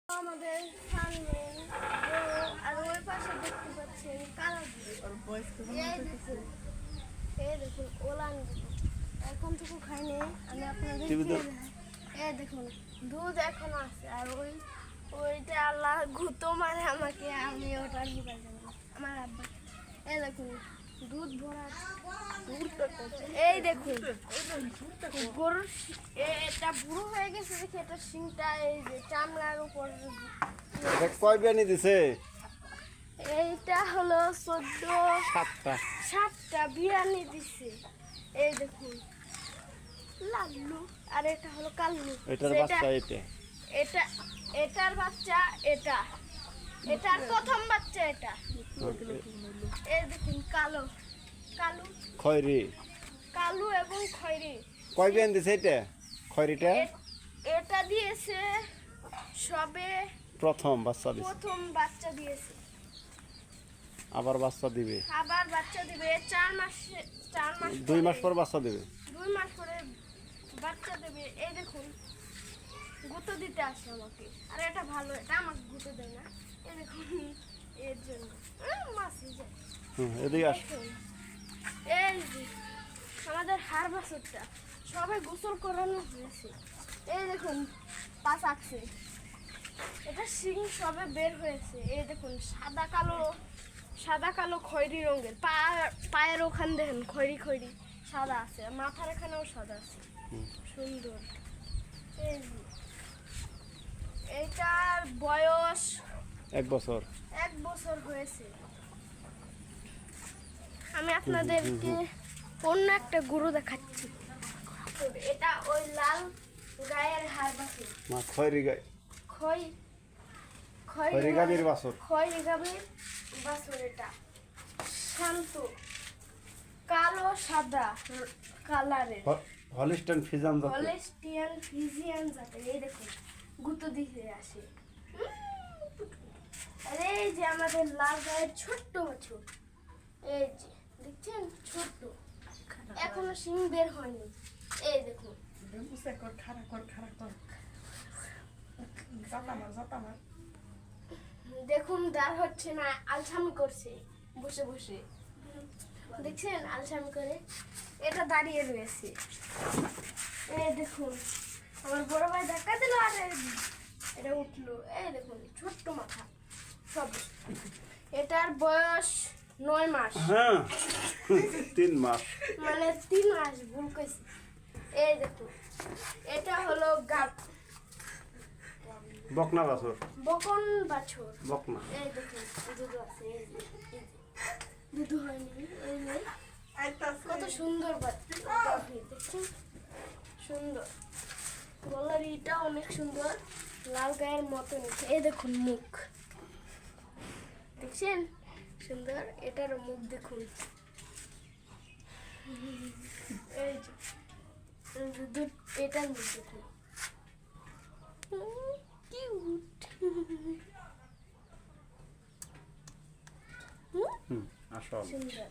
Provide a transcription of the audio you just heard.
আমাদের সামনে আর ওই পাশে দেখতে পাচ্ছেন কালো দেখুন ওলান এখনটুকু খাইনি আমি আপনাদের দেখুন দুধ এখনো আছে আর ওইটা আল্লাহ ঘুতো মানে আমাকে আমি ওটা নিতে যাবো আমার আব্বা দেখুন দুধ ভরা এই দেখুন গরুর এটা বুড়ো হয়ে গেছে দেখি এটা শিংটা এই যে চামড়ার উপর এটা কয় বিয়ানি দিছে? এইটা হলো 7টা বিয়ানি দিছে। এই দেখুন লাল্লু আর এটা হলো কাল্লু। এটার বাচ্চা এটা এটার বাচ্চা এটার প্রথম বাচ্চা এটা। এই দেখুন কালো খয়রি কালো এবং খয়রি। কয় বিয়ান দিছে এটা? খয়রিটা এটা দিয়েছে সবে প্রথম বাচ্চা দিয়েছে আবার বাচ্চা দিবে 4 মাস 2 মাস পর বাচ্চা দিবে 2 মাস পরে বাচ্চা দেবে। এই দেখুন গুঁতো দিতে আসে আমাকে আর এটা ভালো এটা আমাকে গুঁতো দেয় না। এই দেখুন এর জন্য মাসি যায় এদিকে আস। এই যে আমাদের হাড় বাছুরটা সবাই গোসল করানো হয়েছে। এই দেখুন পা আছে এটা শিং সবে বের হয়েছে। এই দেখুন সাদা কালো খয়েরি রঙের পায়ের ওখান দেখেন খয়েরি সাদা আছে মাথার এখানেও সাদা আছে সুন্দর। এইটার বয়স 1 বছর হয়েছে। আমি আপনাদেরকে অন্য একটা গরু দেখাচ্ছি। এটা ওই লাল গায়ের হাড় বাছুর খয়রি গাই খয়রি গাভীর বাছুর এটা শান্ত কালো সাদা কালারের হলিস্টাইন ফ্রিজিয়ান জাতের। এই দেখুন গুঁতো দিতে আসে। আর এই যে আমাদের লাল গায়ের ছোট্ট বাছুর এই যে দেখছেন ছোট্ট এখনো শিং বের হয়নি। এই দেখুন দেখুন দাঁড় হচ্ছে না আলসামি করছে বসে দেখছেন আলসামি করে এটা দাঁড়িয়ে রয়েছে। এই দেখুন আমার বড় ভাই ধাক্কা দিল আর এটা উঠলো। এই দেখুন ছোট্ট মাথা সব। এটার বয়স 9 মাস 3 মাস মানে 3 মাস ভুল কইছি। এই দেখুন এটা হলো বকনা বাছুর বকনা। এই দেখুন দুধ আছে দুধ হয়নি এই নেই কত সুন্দর দেখছেন সুন্দর গলার ইটা অনেক সুন্দর লাল গায়ের মতন। এই দেখুন মুখ দেখছেন সুন্দর এটার মুখ দেখুন। এই যে এটার মুখ দেখুন কিউট। আসল সুন্দর।